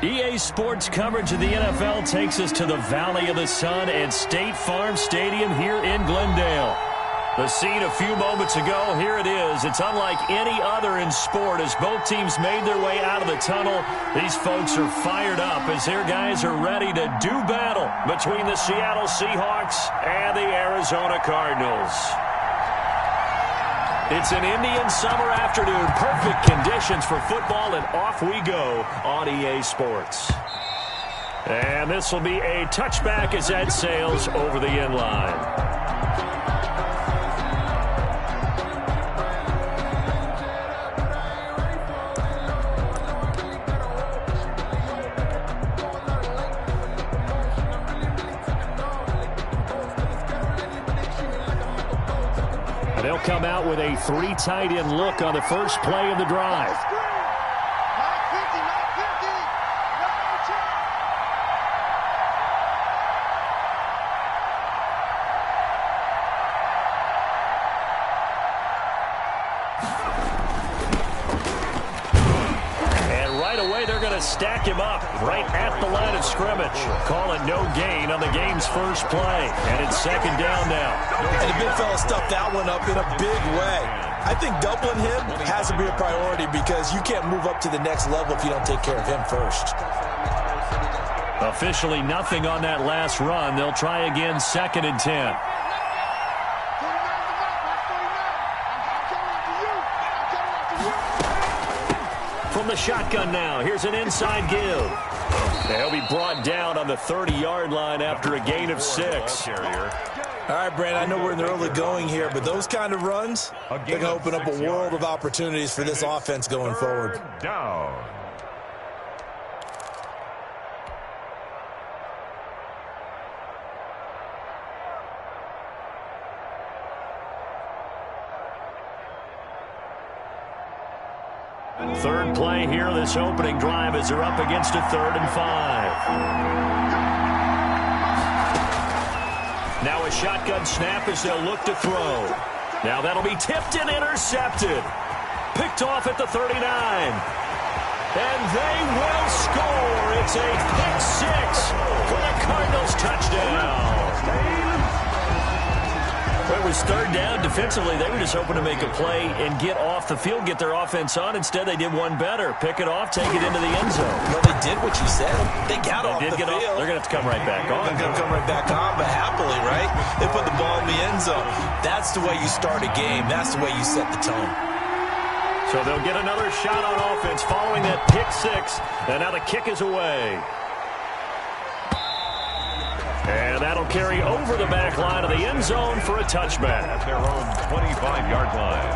EA Sports coverage of the NFL takes us to the Valley of the Sun and State Farm Stadium here in Glendale. The scene a few moments ago, here it is. It's unlike any other in sport as both teams made their way out of the tunnel. These folks are fired up as their guys are ready to do battle between the Seattle Seahawks and the Arizona Cardinals. It's an Indian summer afternoon, perfect conditions for football, and off we go on EA Sports. And this will be a touchback as Ed sails over the end line. They'll come out with a 3 tight end look on the first play of the drive. Stack him up right at the line of scrimmage. Call it no gain on the game's first play. And it's second down now. And the big fella stuffed that one up in a big way. I think doubling him has to be a priority because you can't move up to the next level if you don't take care of him first. Officially nothing on that last run. They'll try again, second and 10. From the shotgun now, here's an inside give. They'll be brought down on the 30-yard line after a gain of 6. All right, Brandon, I know we're in the early going here, but those kind of runs, they're going to open up a world of opportunities for this offense going forward. Down. Third play here, this opening drive as they're up against a 3rd and 5. Now a shotgun snap as they'll look to throw. Now that'll be tipped and intercepted. Picked off at the 39. And they will score. It's a pick 6 for the Cardinals touchdown. When it was 3rd down defensively, they were just hoping to make a play and get off the field, get their offense on. Instead, they did one better. Pick it off, take it into the end zone. Well, they did what you said. They got off the field. They're going to have to come right back on. They're going to come right back on, but happily, right? They put the ball in the end zone. That's the way you start a game. That's the way you set the tone. So they'll get another shot on offense following that pick 6. And now the kick is away. And that'll carry over the back line of the end zone for a touchback. At their own 25-yard line.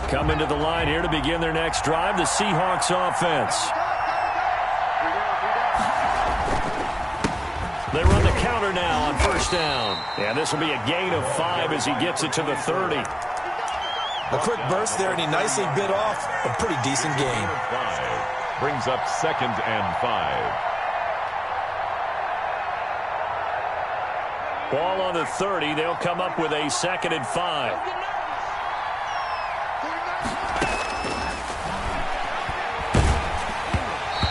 Coming to the line here to begin their next drive, the Seahawks offense. They run the counter now on first down. And this will be a gain of 5 as he gets it to the 30. A quick burst there, and he nicely bit off a pretty decent gain. Brings up 2nd and 5. Ball on the 30. They'll come up with a 2nd and 5.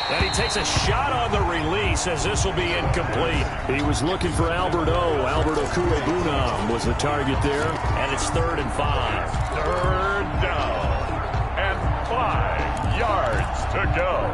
And he takes a shot on the release as this will be incomplete. He was looking for Albert Okuebunam was the target there. And it's 3rd and 5. 3rd down. And 5 yards to go.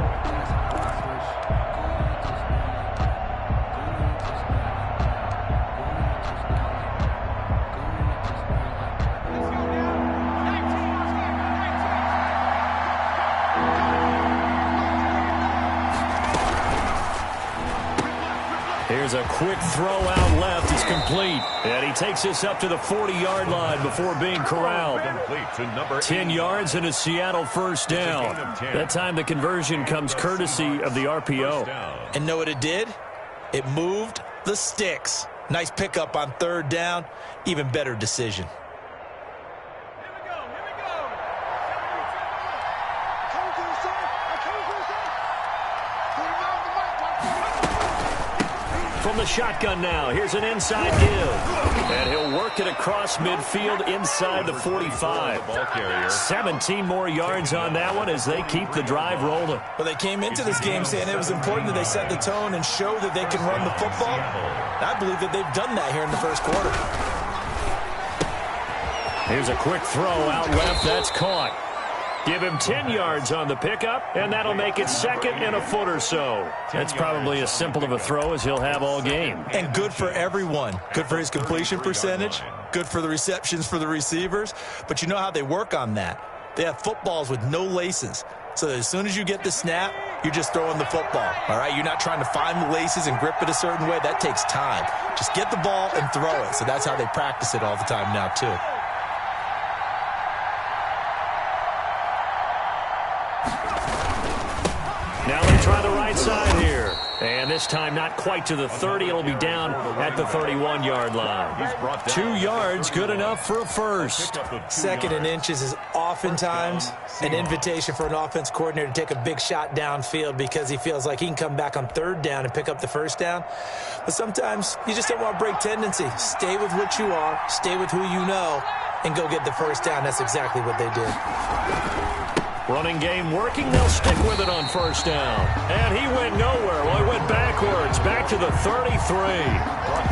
Here's a quick throw out left. It's complete. And he takes this up to the 40-yard line before being corralled. 10 yards and a Seattle first down. That time the conversion comes courtesy of the RPO. And know what it did? It moved the sticks. Nice pickup on 3rd down. Even better decision. From the shotgun now, here's an inside give. And he'll work it across midfield inside the 45. 17 more yards on that one as they keep the drive rolling. Well, they came into this game saying it was important that they set the tone and show that they can run the football. I believe that they've done that here in the first quarter. Here's a quick throw out left. That's caught. Give him 10 yards on the pickup, and that'll make it second and a foot or so. That's probably as simple of a throw as he'll have all game. And good for everyone. Good for his completion percentage. Good for the receptions for the receivers. But you know how they work on that. They have footballs with no laces. So as soon as you get the snap, you're just throwing the football. All right? You're not trying to find the laces and grip it a certain way. That takes time. Just get the ball and throw it. So that's how they practice it all the time now, too. Now they try the right side here. And this time not quite to the 30. It'll be down at the 31-yard line. 2 yards, good enough for a first. Second and inches is oftentimes an invitation for an offense coordinator to take a big shot downfield because he feels like he can come back on third down and pick up the first down. But sometimes you just don't want to break tendency. Stay with what you are, stay with who you know, and go get the first down. That's exactly what they did. Running game working. They'll stick with it on first down. And he went nowhere. Well, he went backwards, back to the 33.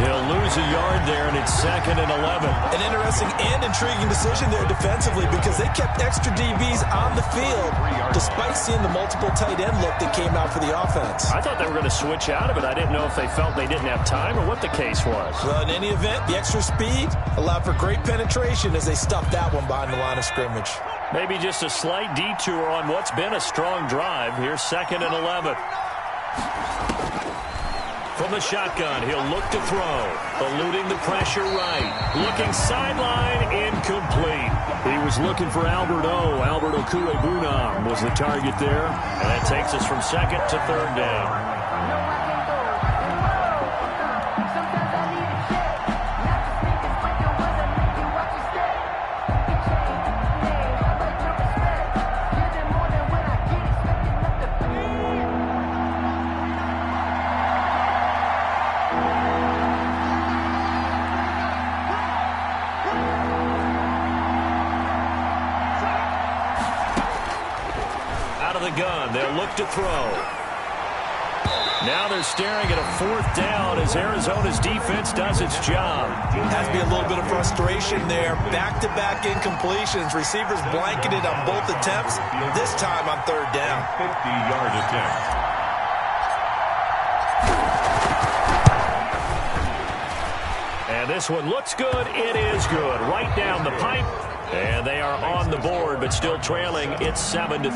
He'll lose a yard there, and it's second and 11. An interesting and intriguing decision there defensively because they kept extra DBs on the field despite seeing the multiple tight end look that came out for the offense. I thought they were going to switch out of it. I didn't know if they felt they didn't have time or what the case was. Well, in any event, the extra speed allowed for great penetration as they stuffed that one behind the line of scrimmage. Maybe just a slight detour on what's been a strong drive. Here's second and 11. From the shotgun, he'll look to throw. Eluding the pressure right. Looking sideline, incomplete. He was looking for Albert O. Albert Okuebunam was the target there. And that takes us from second to third down. Gun. They'll look to throw. Now they're staring at a fourth down as Arizona's defense does its job. Has to be a little bit of frustration there. Back-to-back incompletions. Receivers blanketed on both attempts. This time on third down. 50-yard attempt. And this one looks good. It is good. Right down the pipe. And they are on the board, but still trailing. It's 7-3.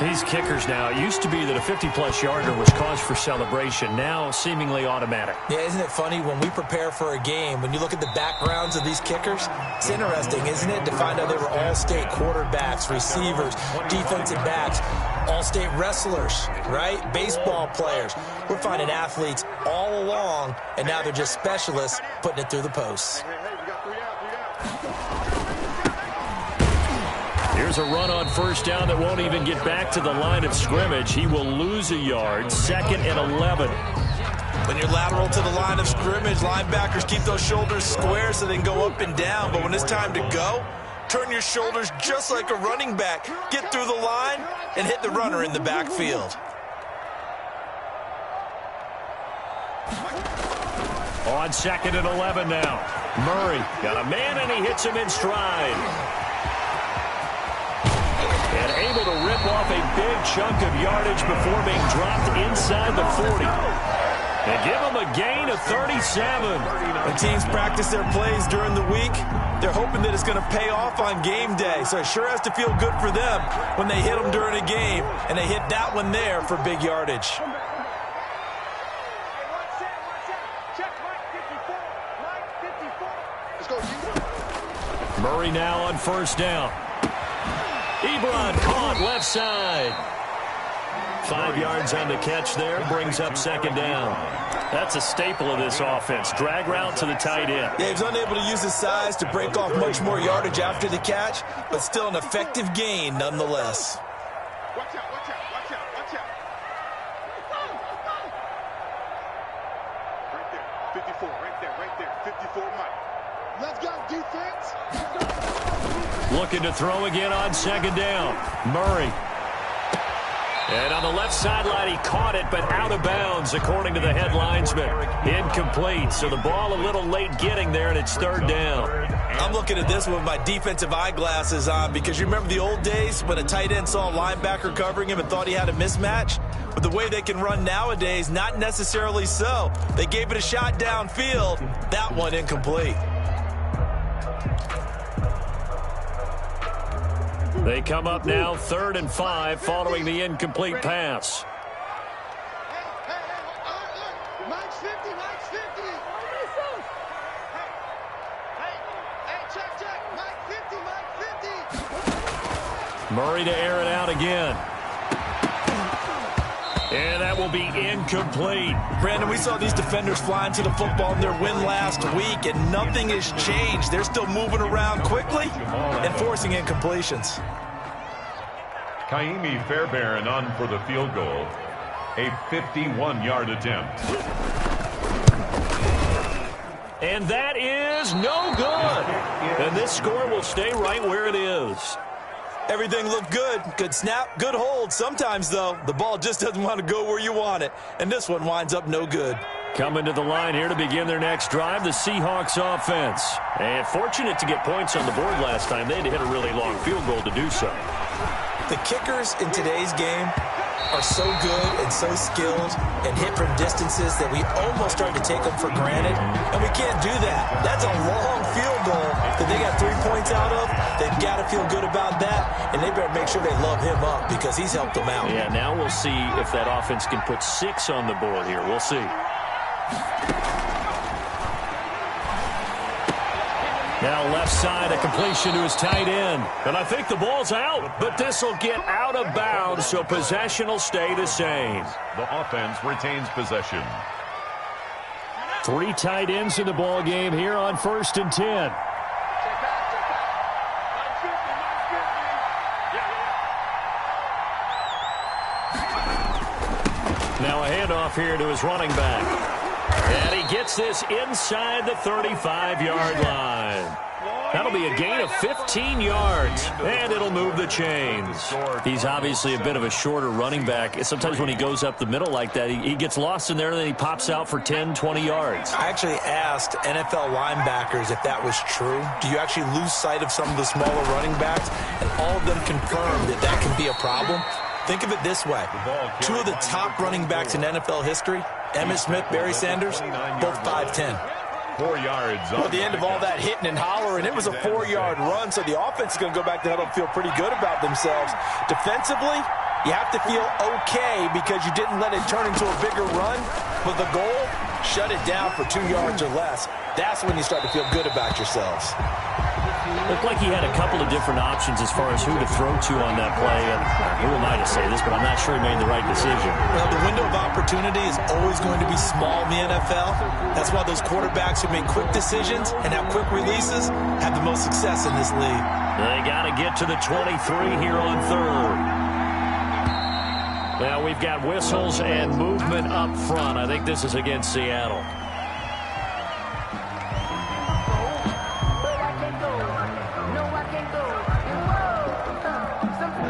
These kickers now, it used to be that a 50-plus yarder was cause for celebration. Now, seemingly automatic. Yeah, isn't it funny when we prepare for a game, when you look at the backgrounds of these kickers, it's interesting, isn't it, to find out they were all-state quarterbacks, receivers, defensive backs, all-state wrestlers, right? Baseball players. We're finding athletes all along, and now they're just specialists putting it through the posts. Here's a run on first down that won't even get back to the line of scrimmage. He will lose a yard. Second and 11. When you're lateral to the line of scrimmage, linebackers keep those shoulders square so they can go up and down. But when it's time to go, turn your shoulders just like a running back. Get through the line and hit the runner in the backfield. On second and 11 now. Murray got a man, and he hits him in stride. And able to rip off a big chunk of yardage before being dropped inside the 40. And give him a gain of 37. When teams practice their plays during the week, they're hoping that it's going to pay off on game day. So it sure has to feel good for them when they hit them during a game. And they hit that one there for big yardage. Murray now on first down. Ebron caught left side. 5 yards on the catch there. Brings up second down. That's a staple of this offense. Drag route to the tight end. Yeah, he was unable to use his size to break off much more yardage after the catch, but still an effective gain nonetheless. Watch out, watch out, watch out, watch out. Let's go, defense. Looking to throw again on second down. Murray. And on the left sideline, he caught it, but out of bounds, according to the head linesman. Incomplete, so the ball a little late getting there, and it's third down. I'm looking at this with my defensive eyeglasses on because you remember the old days when a tight end saw a linebacker covering him and thought he had a mismatch? But the way they can run nowadays, not necessarily so. They gave it a shot downfield. That one incomplete. They come up now 3rd and 5 following the incomplete pass. Mike's 50, Mike's 50. Hey, check. Mike 50, Mike 50. Murray to air it out again. And that will be incomplete. Brandon, we saw these defenders flying to the football in their win last week, and nothing has changed. They're still moving around quickly and forcing incompletions. Kaimi Fairbairn on for the field goal. A 51-yard attempt. And that is no good. And this score will stay right where it is. Everything looked good. Good snap, good hold. Sometimes, though, the ball just doesn't want to go where you want it. And this one winds up no good. Coming to the line here to begin their next drive, the Seahawks offense. And fortunate to get points on the board last time. They had to hit a really long field goal to do so. The kickers in today's game are so good and so skilled and hit from distances that we almost start to take them for granted. And we can't do that. That's a long field goal that they got 3 points out of. They've got to feel good about that, and they better make sure they love him up because he's helped them out. Yeah, now we'll see if that offense can put 6 on the board here. We'll see. Now left side, a completion to his tight end. And I think the ball's out, but this will get out of bounds, so possession will stay the same. The offense retains possession. 3 tight ends in the ball game here on 1st and 10. Now a handoff here to his running back. And he gets this inside the 35-yard line. That'll be a gain of 15 yards, and it'll move the chains. He's obviously a bit of a shorter running back. Sometimes when he goes up the middle like that, he gets lost in there, and then he pops out for 10, 20 yards. I actually asked NFL linebackers if that was true. Do you actually lose sight of some of the smaller running backs? And all of them confirmed that that can be a problem. Think of it this way. 2 of the top running backs in NFL history, Emmitt Smith, Barry Sanders, both 5'10". 4 yards. Well, at the end of all that hitting and hollering, it was a 4-yard run, so the offense is going to go back to huddle and feel pretty good about themselves. Defensively, you have to feel okay because you didn't let it turn into a bigger run, but the goal, shut it down for 2 yards or less. That's when you start to feel good about yourselves. Looked like he had a couple of different options as far as who to throw to on that play. And who am I to say this, but I'm not sure he made the right decision. Well, the window of opportunity is always going to be small in the NFL. That's why those quarterbacks who make quick decisions and have quick releases have the most success in this league. They got to get to the 23 here on 3rd. Now we've got whistles and movement up front. I think this is against Seattle.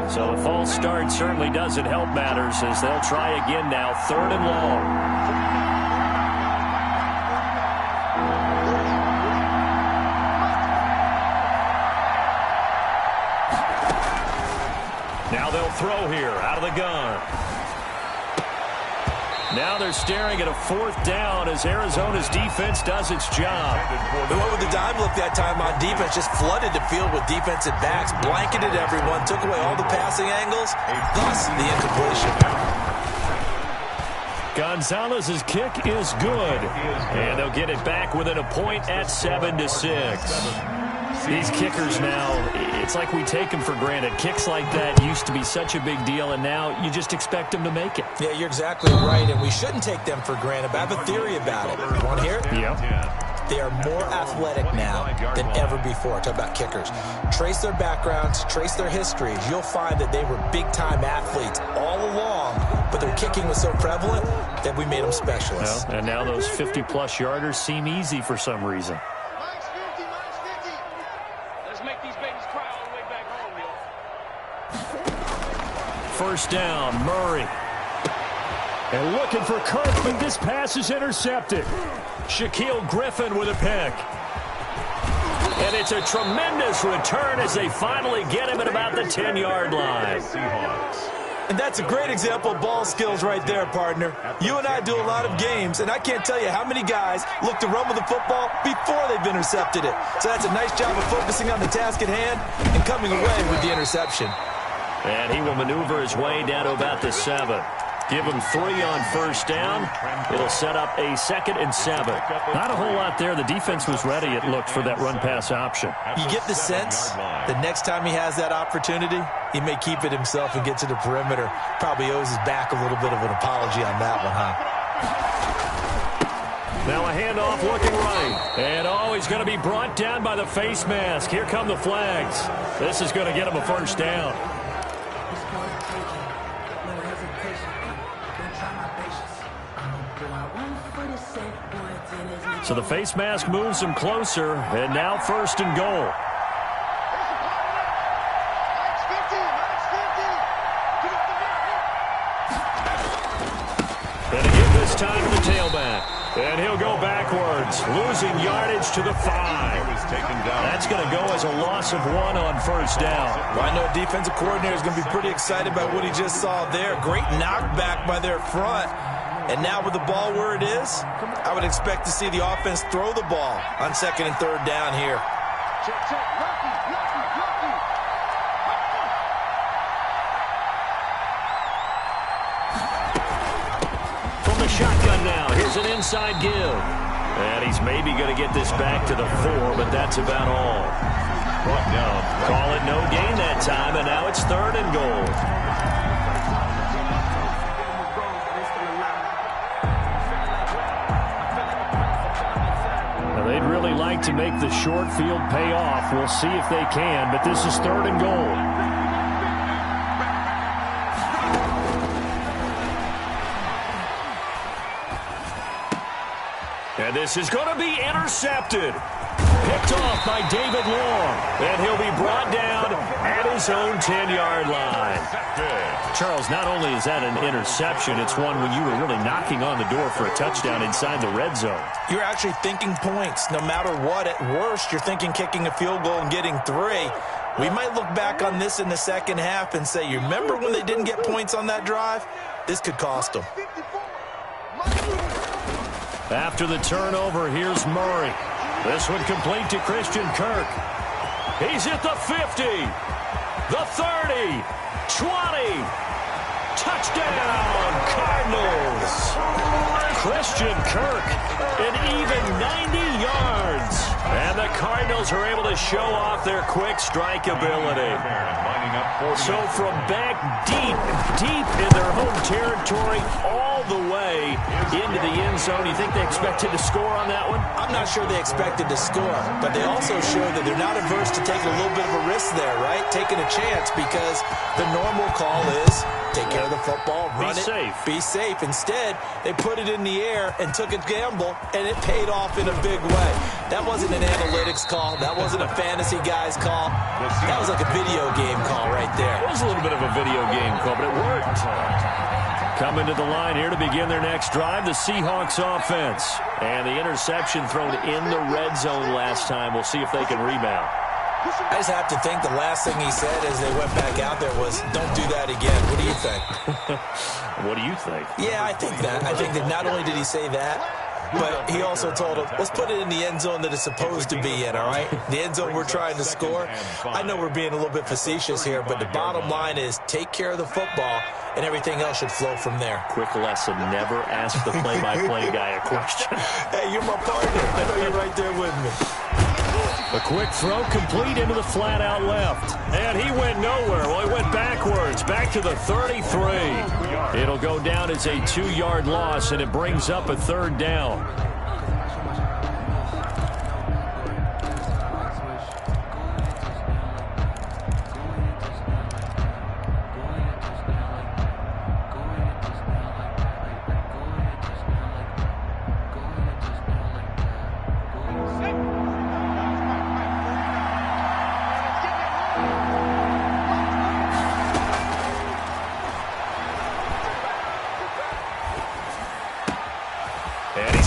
So a false start certainly doesn't help matters as they'll try again now, 3rd and long. Now they'll throw here out of the gun. Now they're staring at a 4th down as Arizona's defense does its job. They went with the dime look that time on defense, just flooded the field with defensive backs, blanketed everyone, took away all the passing angles, thus the incompletion. Gonzalez's kick is good, and they'll get it back within a point at 7-6. These kickers now, it's like we take them for granted. Kicks like that used to be such a big deal, and now you just expect them to make it. Yeah, you're exactly right, and we shouldn't take them for granted, but I have a theory about it. You want to hear it? Yeah. They are more athletic now than ever before. Talk about kickers. Trace their backgrounds, trace their histories. You'll find that they were big-time athletes all along, but their kicking was so prevalent that we made them specialists. Well, and now those 50-plus yarders seem easy for some reason. first down. Murray. And looking for Kirk, but this pass is intercepted. Shaquille Griffin with a pick. And it's a tremendous return as they finally get him at about the 10-yard line. And that's a great example of ball skills right there, partner. You and I do a lot of games, and I can't tell you how many guys look to run with the football before they've intercepted it. So that's a nice job of focusing on the task at hand and coming away with the interception. And he will maneuver his way down to about the 7. Give him 3 on first down. It'll set up a 2nd and 7. Not a whole lot there. The defense was ready, it looked, for that run-pass option. You get the sense the next time he has that opportunity, he may keep it himself and get to the perimeter. Probably owes his back a little bit of an apology on that one, huh? Now a handoff looking right. And he's going to be brought down by the face mask. Here come the flags. This is going to get him a first down. So the face mask moves him closer, and now 1st and goal. And a give this time to the tailback. And he'll go backwards, losing yardage to the 5. That's going to go as a loss of 1 on first down. Well, I know a defensive coordinator is going to be pretty excited about what he just saw there. Great knockback by their front. And now with the ball where it is, I would expect to see the offense throw the ball on 2nd and 3rd down here. From the shotgun now, here's an inside give. And he's maybe going to get this back to the 4, but that's about all. Brought down. Call it no gain that time, and now it's 3rd and goal. They'd really like to make the short field pay off. We'll see if they can, but this is 3rd and goal. And this is going to be intercepted. Picked off by David Long. And he'll be brought down at his own 10-yard line. Charles, not only is that an interception, it's one when you were really knocking on the door for a touchdown inside the red zone. You're actually thinking points. No matter what, at worst, you're thinking kicking a field goal and getting 3. We might look back on this in the second half and say, you remember when they didn't get points on that drive? This could cost them. After the turnover, here's Murray. This one complete to Christian Kirk. He's at the 50, the 30, 20. Touchdown, Cardinals. Christian Kirk, an even 90 yards. And the Cardinals are able to show off their quick strike ability. So from back deep in their home territory, all the way into the end zone, you think they expected to score on that one? I'm not sure they expected to score, but they also show that they're not averse to taking a little bit of a risk there, right? Taking a chance, because the normal call is take care of the football, run it, be safe. Instead, they put it in the air and took a gamble, and it paid off in a big way. That wasn't an analytics call. That wasn't a fantasy guy's call. That was like a video game call right there. It was a little bit of a video game call, but it worked. Coming to the line here to begin their next drive, the Seahawks offense. And the interception thrown in the red zone last time. We'll see if they can rebound. I just have to think the last thing he said as they went back out there was, don't do that again. What do you think? What do you think? Yeah, I think that. I think that not only did he say that, but he also told him, let's put it in the end zone that it's supposed to be in, all right? The end zone we're trying to score. I know we're being a little bit facetious here, but the bottom line is take care of the football, and everything else should flow from there. Quick lesson, never ask the play-by-play guy a question. Hey, you're my partner. I know you're right there with me. A quick throw complete into the flat out left. And he went nowhere. Well, he went backwards, back to the 33. It'll go down as a 2-yard loss, and it brings up a 3rd down.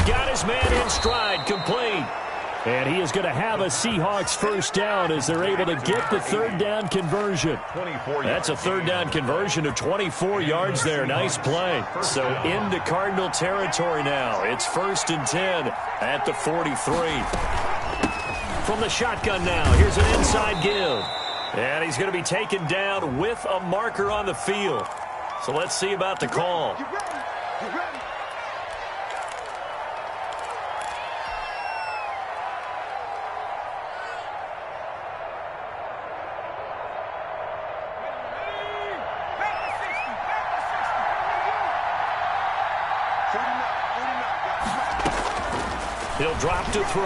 got his man in stride, complete. And he is going to have a Seahawks first down as they're able to get the third down conversion. That's a third down conversion of 24 yards there. Nice play. So into Cardinal territory now. It's 1st and 10 at the 43. From the shotgun now, here's an inside give. And he's going to be taken down with a marker on the field. So let's see about the call. You ready? You ready? He'll drop to throw.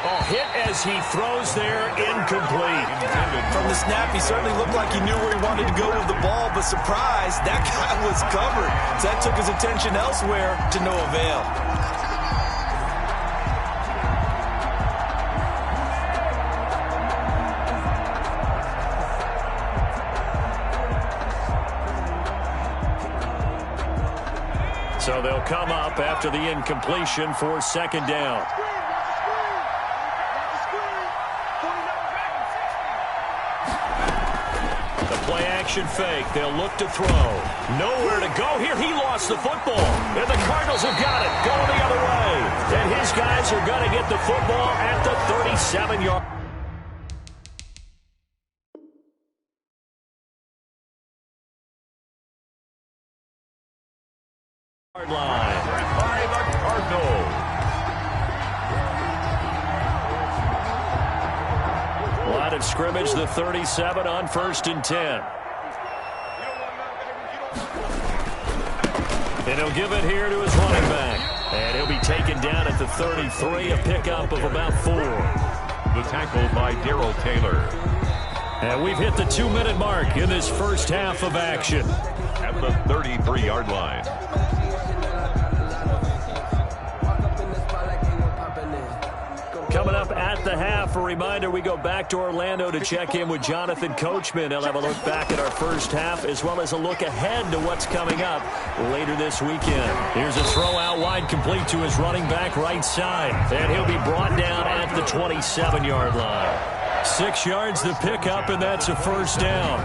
Oh, hit as he throws there, incomplete. From the snap, he certainly looked like he knew where he wanted to go with the ball, but surprise, that guy was covered. So that took his attention elsewhere to no avail. So they'll come up after the incompletion for second down. The play action fake. They'll look to throw. Nowhere to go here. He lost the football. And the Cardinals have got it. Going the other way. And his guys are going to get the football at the 37-yard. Line by the Cardinals. Line of scrimmage, the 37 on 1st and 10. And he'll give it here to his running back. And he'll be taken down at the 33, a pickup of about 4. The tackle by Darrell Taylor. And we've hit the 2-minute mark in this first half of action. At the 33-yard line. Coming up at the half, a reminder, we go back to Orlando to check in with Jonathan Coachman. He'll have a look back at our first half as well as a look ahead to what's coming up later this weekend. Here's a throw out wide, complete to his running back right side. And he'll be brought down at the 27-yard line. 6 yards to pick up, and that's a first down.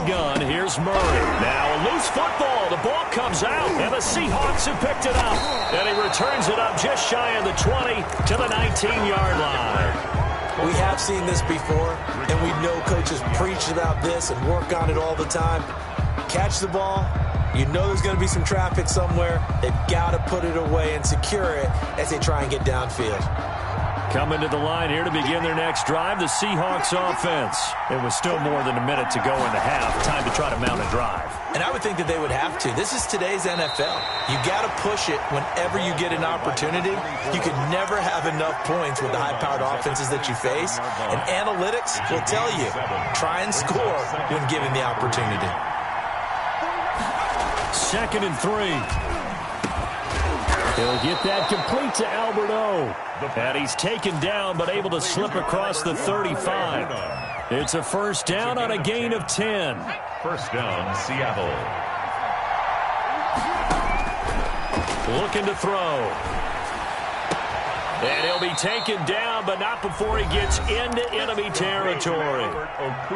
Gun. Here's Murray. Now a loose football. The ball comes out, and the Seahawks have picked it up. And he returns it up just shy of the 20 to the 19-yard line. We have seen this before, and we know coaches preach about this and work on it all the time. Catch the ball. You know there's going to be some traffic somewhere. They've got to put it away and secure it as they try and get downfield. Coming to the line here to begin their next drive, the Seahawks offense. It was still more than a minute to go in the half. Time to try to mount a drive. And I would think that they would have to. This is today's NFL. You got to push it whenever you get an opportunity. You could never have enough points with the high-powered offenses that you face. And analytics will tell you, try and score when given the opportunity. 2nd and 3. He'll get that complete to Alberto. And he's taken down but able to slip across the 35. It's a first down on a gain of 10. First down, Seattle. Looking to throw. And he'll be taken down, but not before he gets into enemy territory.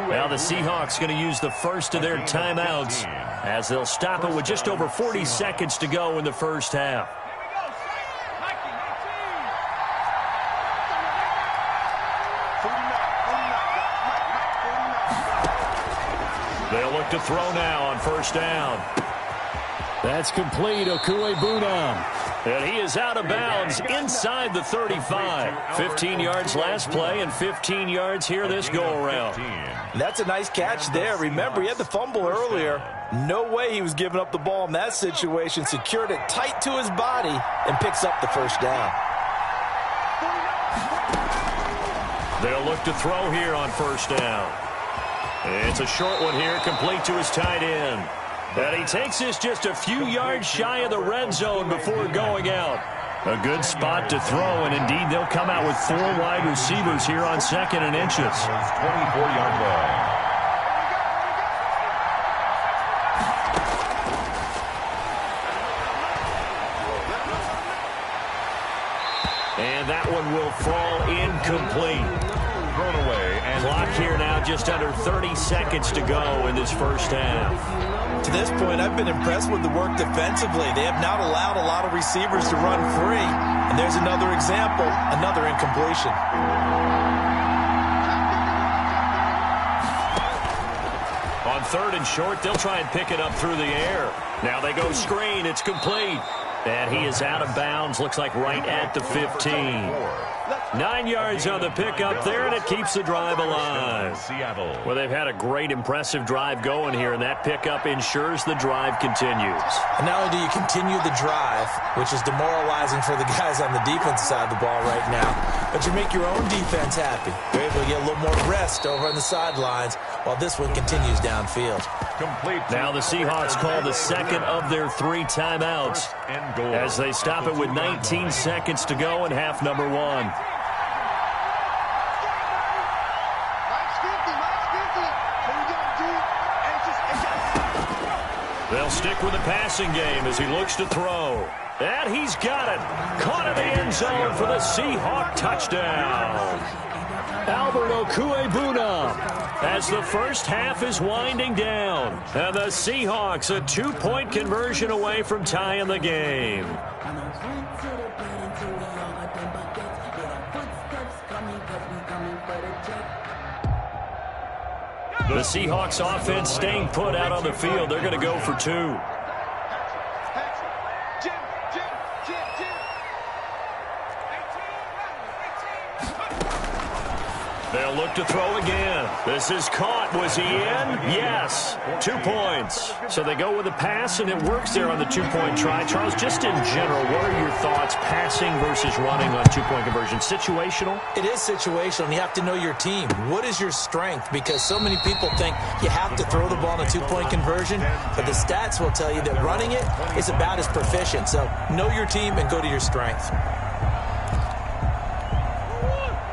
Now the Seahawks going to use the first of their timeouts as they'll stop it with just over 40 seconds to go in the first half. They'll look to throw now on first down. That's complete, Okuegbunam. And he is out of bounds inside the 35. 15 yards last play and 15 yards here this go-around. That's a nice catch there. Remember, he had the fumble earlier. No way he was giving up the ball in that situation. Secured it tight to his body and picks up the first down. They'll look to throw here on first down. It's a short one here, complete to his tight end. And he takes this just a few yards shy of the red zone before going out. A good spot to throw, and indeed they'll come out with 4 wide receivers here on 2nd and inches. 24-yard line. And that one will fall incomplete. Thrown away. And clock here now, just under 30 seconds to go in this first half. To this point, I've been impressed with the work defensively. They have not allowed a lot of receivers to run free. And there's another example, another incompletion. On 3rd and short, they'll try and pick it up through the air. Now they go screen. It's complete. And he is out of bounds, looks like right at the 15. 9 yards on the pickup there, and it keeps the drive alive. Well, they've had a great, impressive drive going here, and that pickup ensures the drive continues. And not only do you continue the drive, which is demoralizing for the guys on the defensive side of the ball right now, but you make your own defense happy. You're able to get a little more rest over on the sidelines while this one continues downfield. Now the Seahawks call the second of their 3 timeouts as they stop it with 19 seconds to go in half number 1. They'll stick with the passing game as he looks to throw. And he's got it. Caught in the end zone for the Seahawk touchdown. Albert Okwuegbunam as the first half is winding down. And the Seahawks a 2-point conversion away from tying the game. The Seahawks offense staying put out on the field. They're going to go for 2. They'll look to throw again. This is caught. Was he in? Yes. 2 points. So they go with a pass, and it works there on the 2-point try. Charles, just in general, what are your thoughts passing versus running on 2-point conversion? Situational? It is situational. You have to know your team. What is your strength? Because so many people think you have to throw the ball in a 2-point conversion, but the stats will tell you that running it is about as proficient. So know your team and go to your strength.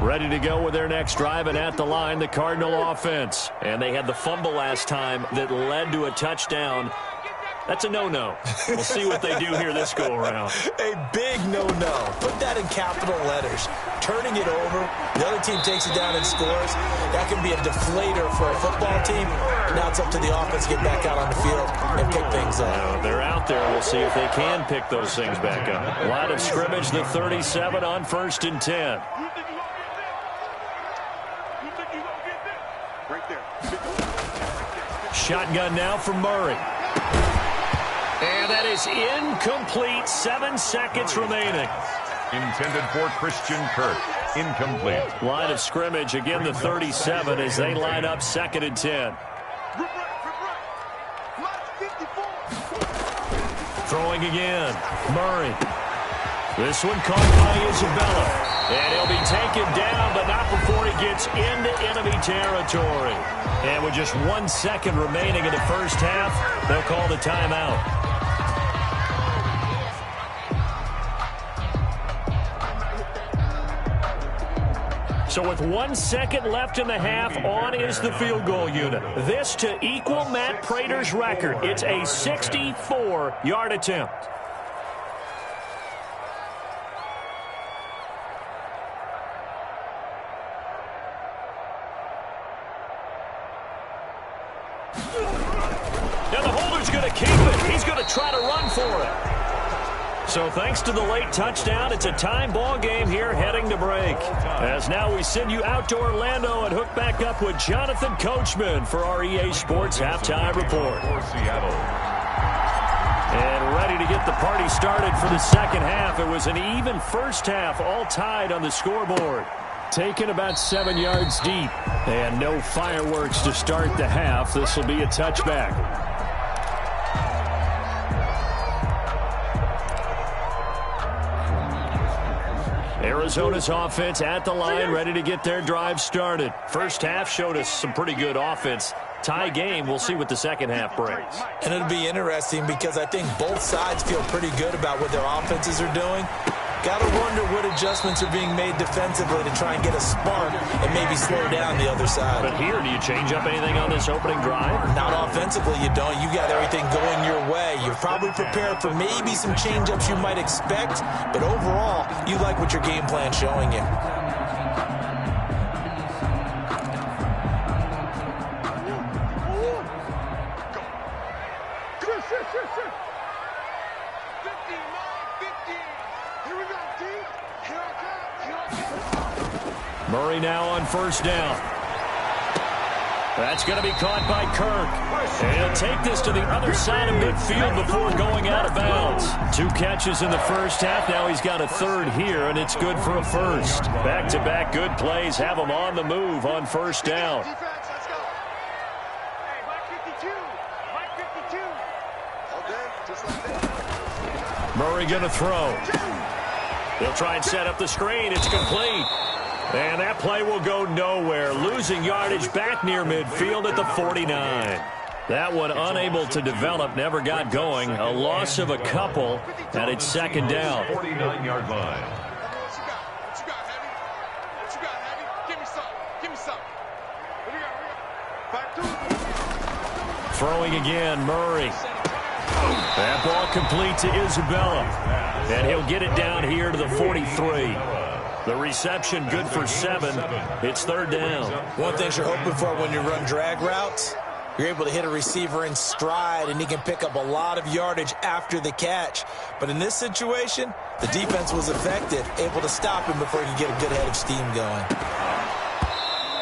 Ready to go with their next drive, and at the line, the Cardinal offense. And they had the fumble last time that led to a touchdown. That's a no-no. We'll see what they do here this go-around. A big no-no. Put that in capital letters. Turning it over, the other team takes it down and scores. That can be a deflator for a football team. Now it's up to the offense to get back out on the field and pick things up. They're out there. We'll see if they can pick those things back up. Line of scrimmage, the 37 on 1st and 10. Shotgun now for Murray. And that is incomplete. 7 seconds remaining. Intended for Christian Kirk. Incomplete. Line of scrimmage, again the 37 as they line up 2nd and 10. Throwing again. Murray. This one caught by Isabella. And he'll be taken down, but not before he gets into enemy territory. And with just 1 second remaining in the first half, they'll call the timeout. So with 1 second left in the half, on is the field goal unit. This to equal Matt Prater's record. It's a 64-yard attempt. Now the holder's going to keep it. He's going to try to run for it. So thanks to the late touchdown, it's a time ball game here heading to break. As now we send you out to Orlando and hook back up with Jonathan Coachman for our EA Sports Halftime Report. And ready to get the party started for the second half. It was an even first half, all tied on the scoreboard. Taken about 7 yards deep. And no fireworks to start the half. This will be a touchback. Arizona's offense at the line, ready to get their drive started. First half showed us some pretty good offense. Tie game, we'll see what the second half brings. And it'll be interesting because I think both sides feel pretty good about what their offenses are doing. Got to wonder what adjustments are being made defensively to try and get a spark and maybe slow down the other side. But here, do you change up anything on this opening drive? Not offensively, you don't. You got everything going your way. You're probably prepared for maybe some change-ups you might expect, but overall, you like what your game plan's showing you. Murray now on first down. That's going to be caught by Kirk. And he'll take this to the other side of midfield before going out of bounds. 2 catches in the first half. Now he's got a third here, and it's good for a first. Back-to-back good plays have him on the move on first down. Murray going to throw. He'll try and set up the screen. It's complete. And that play will go nowhere. Losing yardage back near midfield at the 49. That one unable to develop, never got going. A loss of a couple, and it's second down. 49-yard line. Throwing again, Murray. That ball complete to Isabella. And he'll get it down here to the 43. The reception good for 7. It's third down. One thing you're hoping for when you run drag routes, you're able to hit a receiver in stride, and he can pick up a lot of yardage after the catch. But in this situation, the defense was effective, able to stop him before he could get a good head of steam going.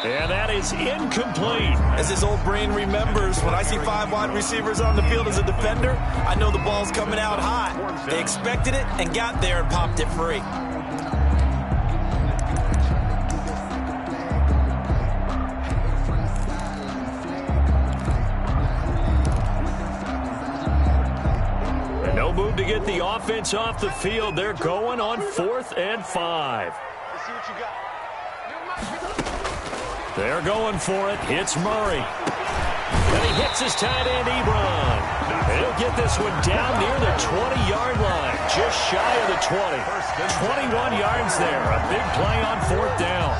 And that is incomplete. As his old brain remembers, when I see 5 wide receivers on the field as a defender, I know the ball's coming out hot. They expected it and got there and popped it free. No move to get the offense off the field. They're going on 4th and 5. They're going for it. It's Murray. And he hits his tight end, Ebron. He'll get this one down near the 20-yard line. Just shy of the 20. 21 yards there. A big play on 4th down.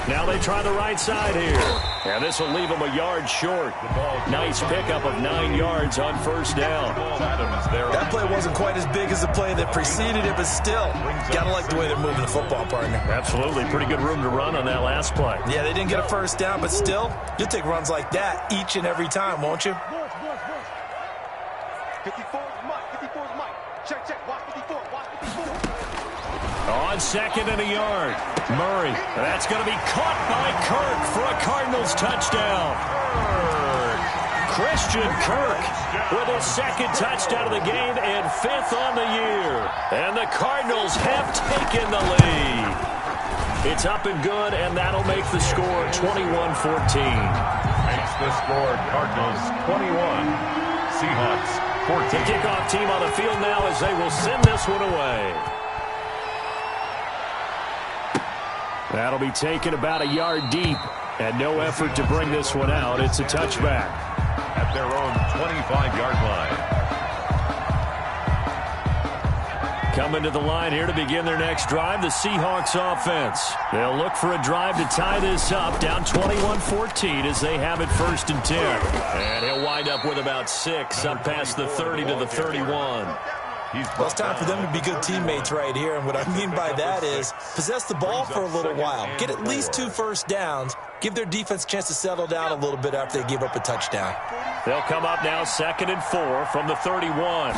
Now they try the right side here. And this will leave them a yard short. Nice pickup of 9 yards on first down. That play wasn't quite as big as the play that preceded it, but still, gotta like the way they're moving the football, partner. Absolutely. Pretty good room to run on that last play. Yeah, they didn't get a first down, but still, you'll take runs like that each and every time, won't you? 54 is Mike. 54 is Mike. Check. Watch 54. Watch 54. On 2nd and a yard. Murray. That's going to be caught by Kirk for a Cardinals touchdown. Christian Kirk with his 2nd touchdown of the game and 5th on the year. And the Cardinals have taken the lead. It's up and good, and that'll make the score 21-14. Makes the score Cardinals 21. Seahawks 14. The kickoff team on the field now as they will send this one away. That'll be taken about a yard deep, and no effort to bring this one out. It's a touchback. At their own 25-yard line. Coming to the line here to begin their next drive, the Seahawks offense. They'll look for a drive to tie this up, down 21-14 as they have it 1st and 10. And he'll wind up with about 6 up past the 30 to the 31. Well, it's time for them to be good teammates right here, and what I mean by that is possess the ball for a little while, get at least 2 first downs, give their defense a chance to settle down a little bit after they give up a touchdown. They'll come up now 2nd and 4 from the 31.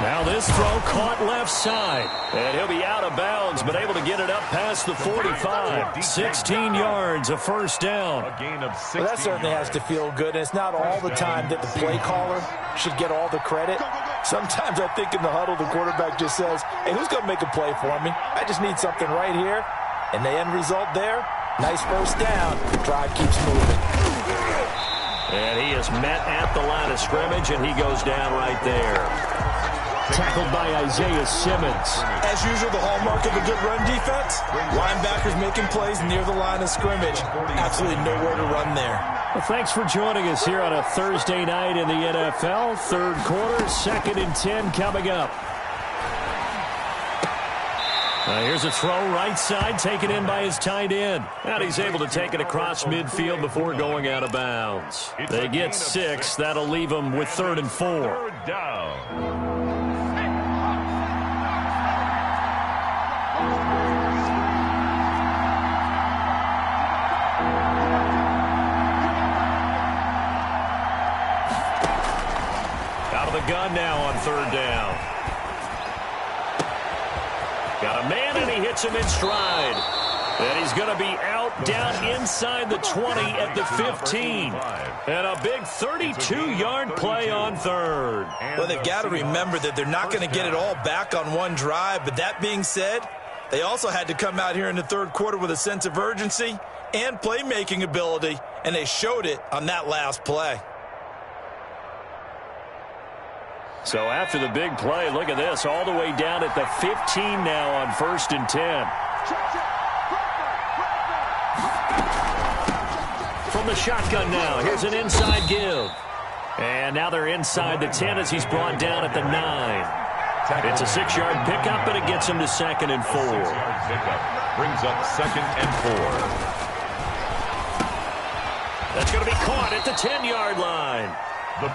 Now this throw caught left side, and he'll be out of bounds, but able to get it up past the 45. 16 yards, a first down. A gain of 16 Well, that certainly has to feel good, and it's not all the time that the play caller should get all the credit. Sometimes I think in the huddle, the quarterback just says, hey, who's going to make a play for me? I just need something right here. And the end result there, Nice first down. Drive keeps moving. And he is met at the line of scrimmage, and he goes down right there. Tackled by Isaiah Simmons. As usual, the hallmark of a good run defense, linebackers making plays near the line of scrimmage. Absolutely nowhere to run there. Well, thanks for joining us here on a Thursday night in the NFL. Third quarter, 2nd and 10 coming up. Here's a throw right side, taken in by his tight end. And he's able to take it across midfield before going out of bounds. They get 6. That'll leave them with 3rd and 4. Third down. Out of the gun now on 3rd down. Got a man, and he hits him in stride. And he's going to be out down inside the 20 at the 15. And a big 32-yard play on 3rd. Well, they've got to remember that they're not going to get it all back on one drive. But that being said, they also had to come out here in the 3rd quarter with a sense of urgency and playmaking ability. And they showed it on that last play. So after the big play, look at this, all the way down at the 15 now on 1st and 10. From the shotgun now, here's an inside give. And now they're inside the 10 as he's brought down at the 9. It's a 6-yard pickup, and it gets him to 2nd and 4. Brings up 2nd and 4. That's going to be caught at the 10-yard line.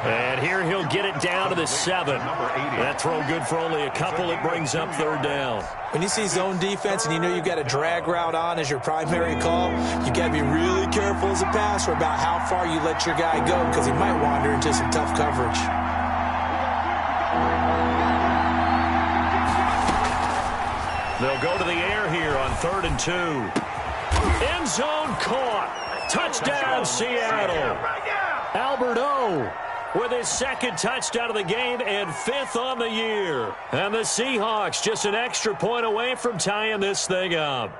And here he'll get it down to the 7. That throw good for only a couple. It brings up 3rd down. When you see zone defense and you know you've got a drag route on as your primary call, you've got to be really careful as a passer about how far you let your guy go because he might wander into some tough coverage. They'll go to the air here on 3rd and 2. End zone caught. Touchdown, Seattle. Albert O with his 2nd touchdown of the game and 5th on the year. And the Seahawks just an extra point away from tying this thing up.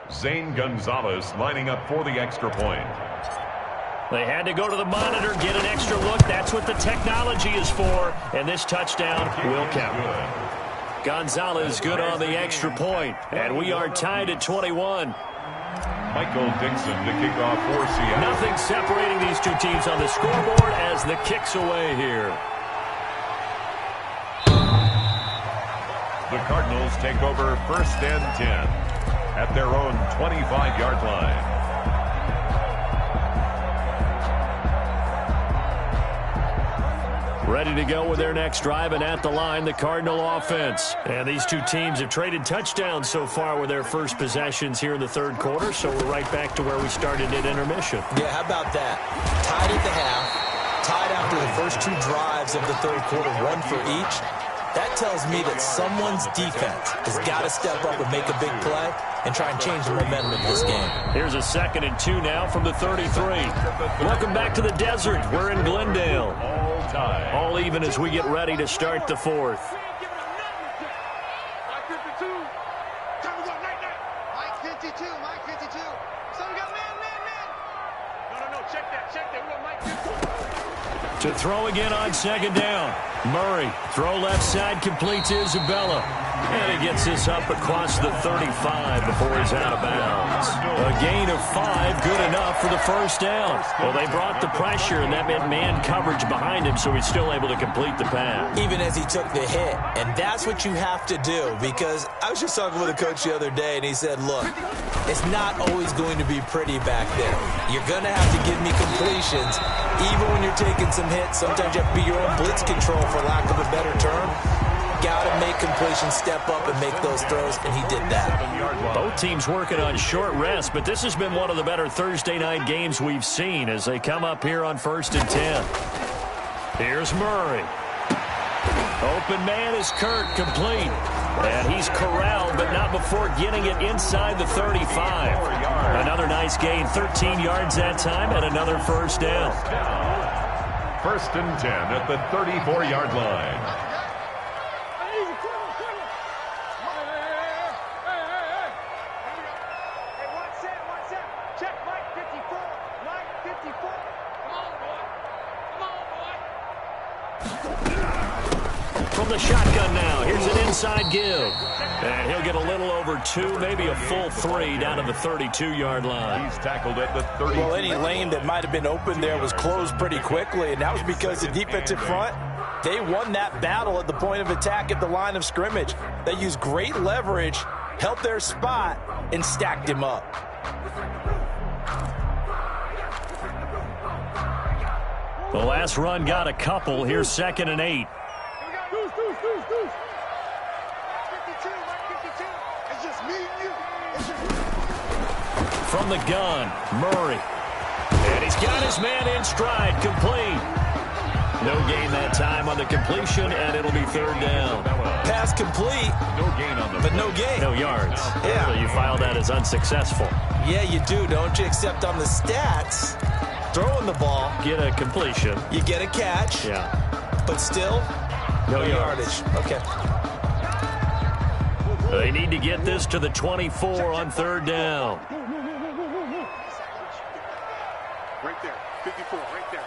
Zane Gonzalez lining up for the extra point. They had to go to the monitor, get an extra look. That's what the technology is for. And this touchdown will count. Gonzalez good on the extra point. And we are tied at 21. Michael Dixon to kick off for Seattle. Nothing separating these two teams on the scoreboard as the kick's away here. The Cardinals take over 1st and 10 at their own 25-yard line. Ready to go with their next drive, and at the line, the Cardinal offense. And these two teams have traded touchdowns so far with their first possessions here in the 3rd quarter, so we're right back to where we started at intermission. Yeah, how about that? Tied at the half, tied after the first 2 drives of the 3rd quarter, 1 for each. That tells me that someone's defense has got to step up and make a big play and try and change the momentum of this game. Here's a 2nd and 2 now from the 33. Welcome back to the desert. We're in Glendale. All even as we get ready to start the 4th. To throw again on 2nd down. Murray, throw left side, complete to Isabella. And he gets this up across the 35 before he's out of bounds. A gain of 5, good enough for the 1st down. Well, they brought the pressure, and that meant man coverage behind him, so he's still able to complete the pass. Even as he took the hit. And that's what you have to do, because I was just talking with a coach the other day, and he said, look, it's not always going to be pretty back there. You're going to have to give me completions. Even when you're taking some hits, sometimes you have to be your own blitz control, for lack of a better term. Got to make completions, step up, and make those throws, and he did that. Both teams working on short rest, but this has been one of the better Thursday night games we've seen as they come up here on 1st and 10. Here's Murray. Open man is Kurt, complete. And he's corralled, but not before getting it inside the 35. Another nice gain, 13 yards that time, and another 1st down. 1st and 10 at the 34-yard line. From the shotgun now, here's an inside give. And he'll get a little over 2, maybe a full 3 down to the 32-yard line. He's tackled at the 30. Well, any lane that might have been open there was closed pretty quickly, and that was because the defensive front, they won that battle at the point of attack at the line of scrimmage. They used great leverage, held their spot, and stacked him up. The last run got a couple. Here's 2nd and 8. From the gun, Murray. And he's got his man in stride, complete. No gain that time on the completion, and it'll be 3rd down. Pass complete, No gain on the but no gain. No yards. Yeah. So you file that as unsuccessful. Yeah, you do, don't you? Except on the stats, throwing the ball, Get a completion. you get a catch, Yeah. but still, No yards. Okay. They need to get this to the 24 on 3rd down. Right there, 54, right there,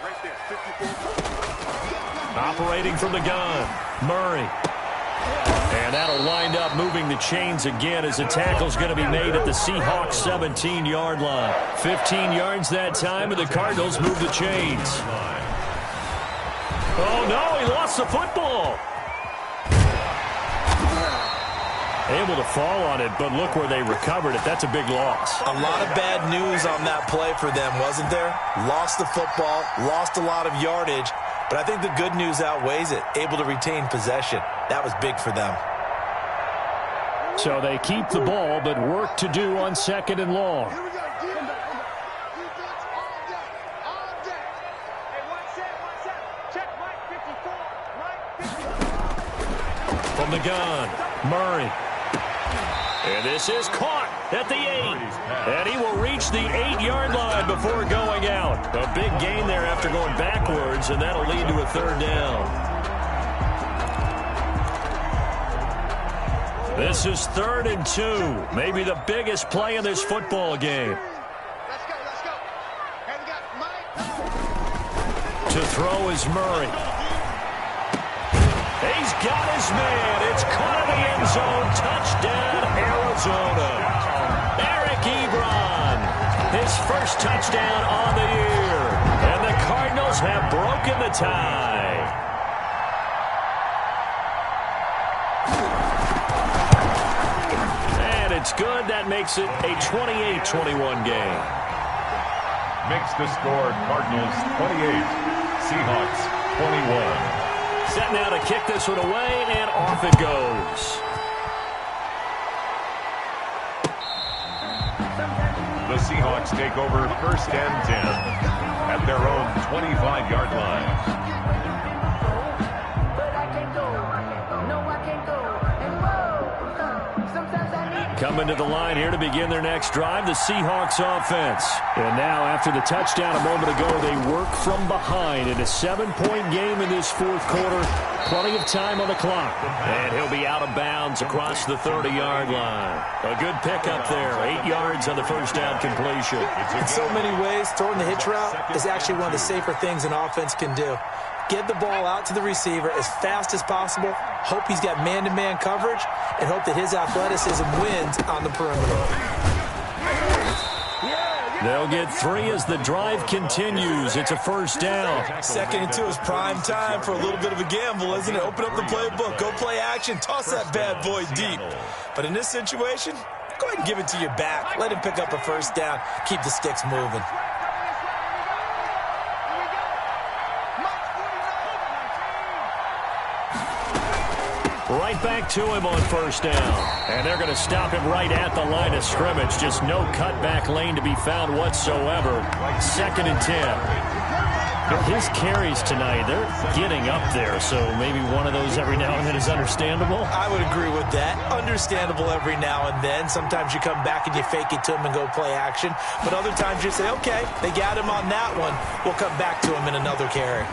54. Operating from the gun, Murray. And that'll wind up moving the chains again as the tackle's going to be made at the Seahawks 17-yard line. 15 yards that time, and the Cardinals move the chains. Oh, no, he lost the football. Able to fall on it, but look where they recovered it. That's a big loss. A lot of bad news on that play for them, wasn't there? Lost the football, lost a lot of yardage, but I think the good news outweighs it. Able to retain possession. That was big for them. So they keep the ball, but work to do on 2nd and long. Here we go, defense all day, all day. Hey, 1-7, check Mike 54, Mike 54. From the gun, Murray. And this is caught at the 8. And he will reach the 8-yard line before going out. A big gain there after going backwards, and that'll lead to a 3rd down. This is 3rd and 2. Maybe the biggest play in this football game. Let's go, let's go. Hey, we got Mike. To throw is Murray. He's got his man. It's caught in the end zone. Touchdown, Arizona. Eric Ebron, his first touchdown on the year. And the Cardinals have broken the tie. And it's good. That makes it a 28-21 game. Makes the score Cardinals 28, Seahawks 21. Set now to kick this one away, and off it goes. The Seahawks take over 1st and 10 at their own 25-yard line. Coming to the line here to begin their next drive, the Seahawks offense. And now, after the touchdown a moment ago, they work from behind in a 7-point game in this 4th quarter. Plenty of time on the clock. And he'll be out of bounds across the 30-yard line. A good pickup there, 8 yards on the first down completion. In so many ways, throwing the hitch route is actually one of the safer things an offense can do. Get the ball out to the receiver as fast as possible, hope he's got man-to-man coverage, and hope that his athleticism wins on the perimeter. They'll get 3 as the drive continues. It's a 1st down. 2nd and 2 is prime time for a little bit of a gamble, isn't it? Open up the playbook, go play action, toss that bad boy deep. But in this situation, go ahead and give it to your back. Let him pick up a 1st down, keep the sticks moving. Right back to him on 1st down. And they're going to stop him right at the line of scrimmage. Just no cutback lane to be found whatsoever. 2nd and 10. His carries tonight, they're getting up there, so maybe one of those every now and then is understandable. I would agree with that. Understandable every now and then. Sometimes you come back and you fake it to him and go play action. But other times you say, okay, they got him on that one. We'll come back to him in another carry.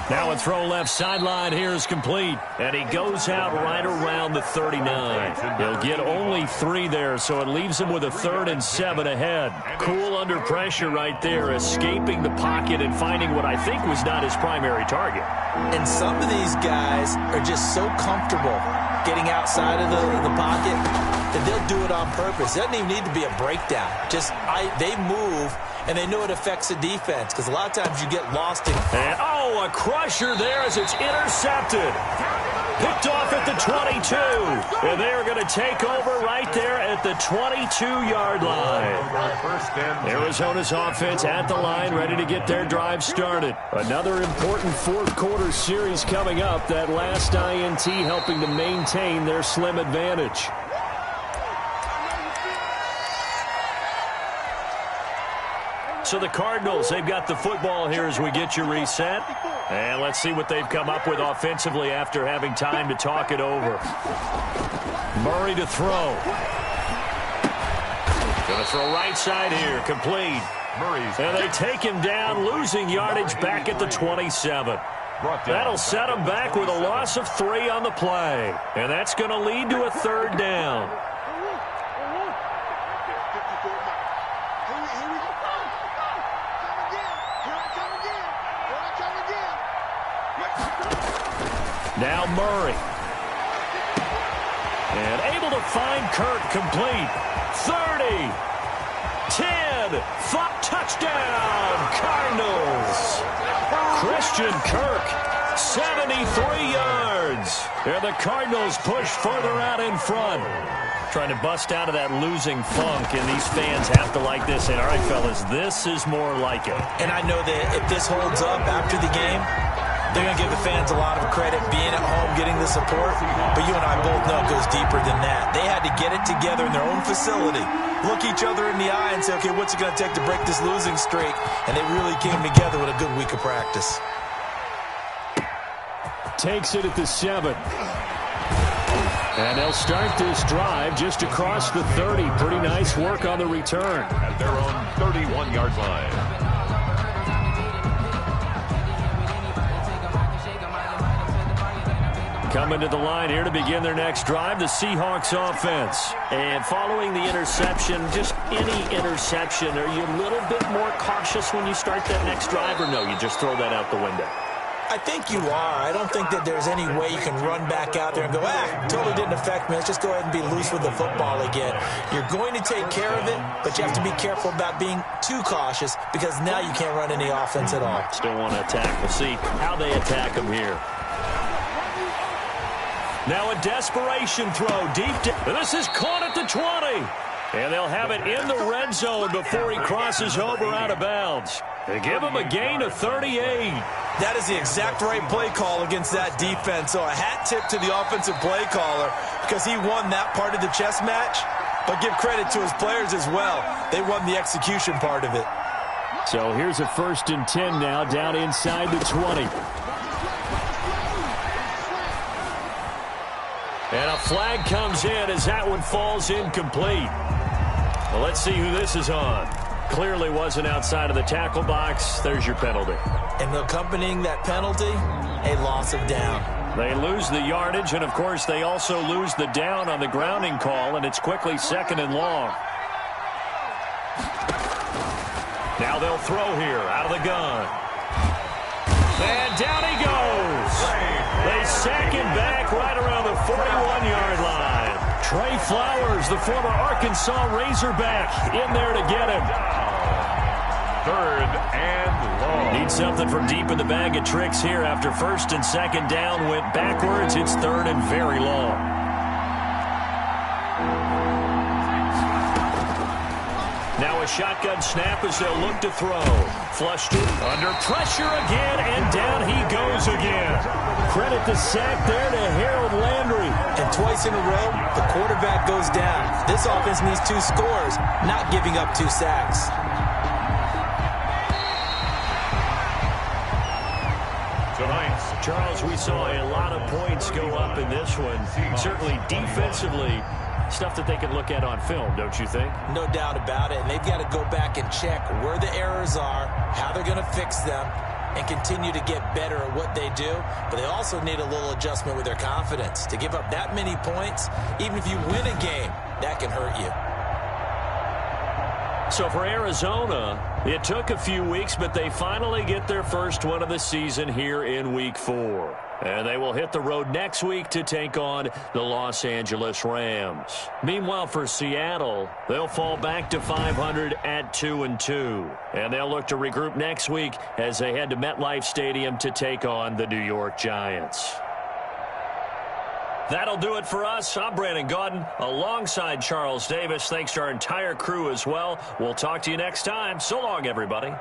Now a throw left sideline here is complete. And he goes out right around the 39. He'll get only 3 there, so it leaves him with a 3rd and 7 ahead. Cool under pressure right there, escaping the pocket and finding what I think was not his primary target. And some of these guys are just so comfortable getting outside of the pocket that they'll do it on purpose. It doesn't even need to be a breakdown. They move, and they know it affects the defense because a lot of times you get lost in. And, a crusher there as it's intercepted. Picked off at the 22. And they're going to take over right there at the 22-yard line. Arizona's offense at the line, ready to get their drive started. Another important fourth-quarter series coming up. That last INT helping to maintain their slim advantage. So the Cardinals, they've got the football here as we get you reset. And let's see what they've come up with offensively after having time to talk it over. Murray to throw. Going to throw right side here, complete. And they take him down, losing yardage back at the 27. That'll set him back with a loss of 3 on the play. And that's going to lead to a 3rd down. Now Murray. And able to find Kirk complete. 30. 10. 5. Touchdown. Cardinals. Christian Kirk. 73 yards. And the Cardinals push further out in front. Trying to bust out of that losing funk, and these fans have to like this. And all right, fellas, this is more like it. And I know that if this holds up after the game, they're going to give the fans a lot of credit being at home, getting the support. But you and I both know it goes deeper than that. They had to get it together in their own facility, look each other in the eye and say, okay, what's it going to take to break this losing streak? And they really came together with a good week of practice. Takes it at the 7. And they'll start this drive just across the 30. Pretty nice work on the return. At their own 31-yard line. Coming to the line here to begin their next drive, the Seahawks offense. And following the interception, just any interception, are you a little bit more cautious when you start that next drive, or no, you just throw that out the window? I think you are. I don't think that there's any way you can run back out there and go, totally didn't affect me. Let's just go ahead and be loose with the football again. You're going to take care of it, but you have to be careful about being too cautious because now you can't run any offense at all. Still want to attack. We'll see how they attack them here. Now a desperation throw deep down. This is caught at the 20. And they'll have it in the red zone before he crosses over out of bounds. They give him a gain of 38. That is the exact right play call against that defense. So a hat tip to the offensive play caller because he won that part of the chess match. But give credit to his players as well. They won the execution part of it. So here's a 1st and 10 now down inside the 20. And a flag comes in as that one falls incomplete. Well, let's see who this is on. Clearly wasn't outside of the tackle box. There's your penalty. And accompanying that penalty, a loss of down. They lose the yardage, and, of course, they also lose the down on the grounding call, and it's quickly 2nd and long. Now they'll throw here out of the gun. And down he goes. They sack him back right around the 41-yard line. Trey Flowers, the former Arkansas Razorback, in there to get him. 3rd and long. Need something from deep in the bag of tricks here after 1st and 2nd down went backwards. It's 3rd and very long. Now a shotgun snap as they'll look to throw. Flushed it under pressure again, and down he goes again. Credit the sack there to Harold Landry. And twice in a row, the quarterback goes down. This offense needs 2 scores, not giving up 2 sacks. Tonight, Charles, we saw a lot of points go up in this one. Certainly defensively, stuff that they can look at on film, don't you think? No doubt about it. And they've got to go back and check where the errors are, how they're going to fix them. and continue to get better at what they do, but they also need a little adjustment with their confidence. To give up that many points, even if you win a game, that can hurt you. So for Arizona, it took a few weeks, but they finally get their first win of the season here in Week 4. And they will hit the road next week to take on the Los Angeles Rams. Meanwhile, for Seattle, they'll fall back to 500 at 2-2. And they'll look to regroup next week as they head to MetLife Stadium to take on the New York Giants. That'll do it for us. I'm Brandon Gaudin alongside Charles Davis. Thanks to our entire crew as well. We'll talk to you next time. So long, everybody.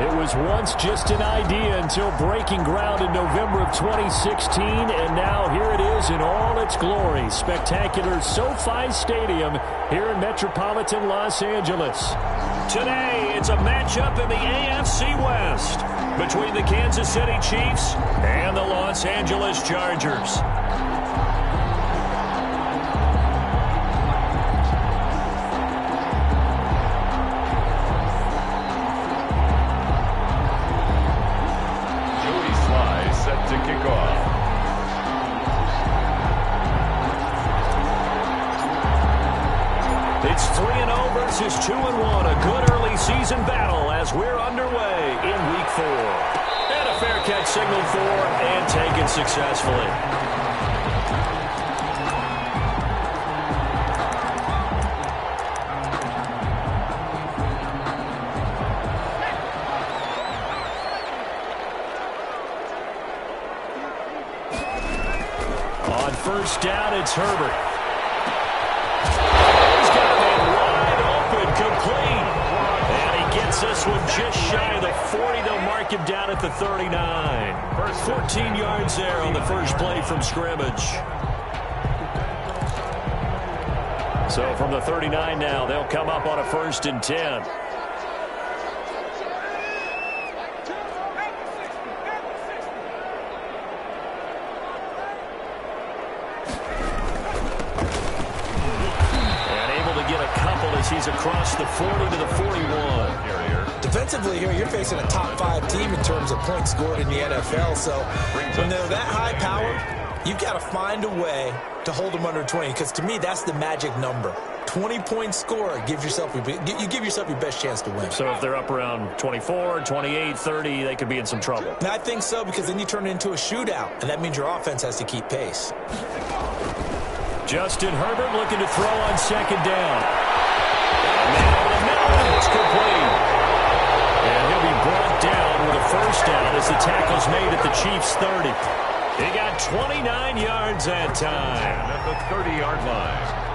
It was once just an idea until breaking ground in November of 2016, and now here it is in all its glory. Spectacular SoFi Stadium here in metropolitan Los Angeles. Today, it's a matchup in the AFC West between the Kansas City Chiefs and the Los Angeles Chargers. To kick off. It's 3-0 versus 2-1. A good early season battle as we're underway in Week 4. And a fair catch signaled for and taken successfully. First down, it's Herbert. He's got a man wide open, complete. And he gets this one just shy of the 40. They'll mark him down at the 39. 14 yards there on the first play from scrimmage. So from the 39 now, they'll come up on a 1st and 10. He's across the 40 to the 41. Defensively here, you're facing a top 5 team in terms of points scored in the NFL. So when they're that high powered, you've got to find a way to hold them under 20. Because to me, that's the magic number. 20-point score, you give yourself your best chance to win. So if they're up around 24, 28, 30, they could be in some trouble. And I think so, because then you turn it into a shootout, and that means your offense has to keep pace. Justin Herbert looking to throw on 2nd down. It's complete. And he'll be brought down with a 1st down as the tackle's made at the Chiefs' 30. He got 29 yards that time. At the 30-yard line.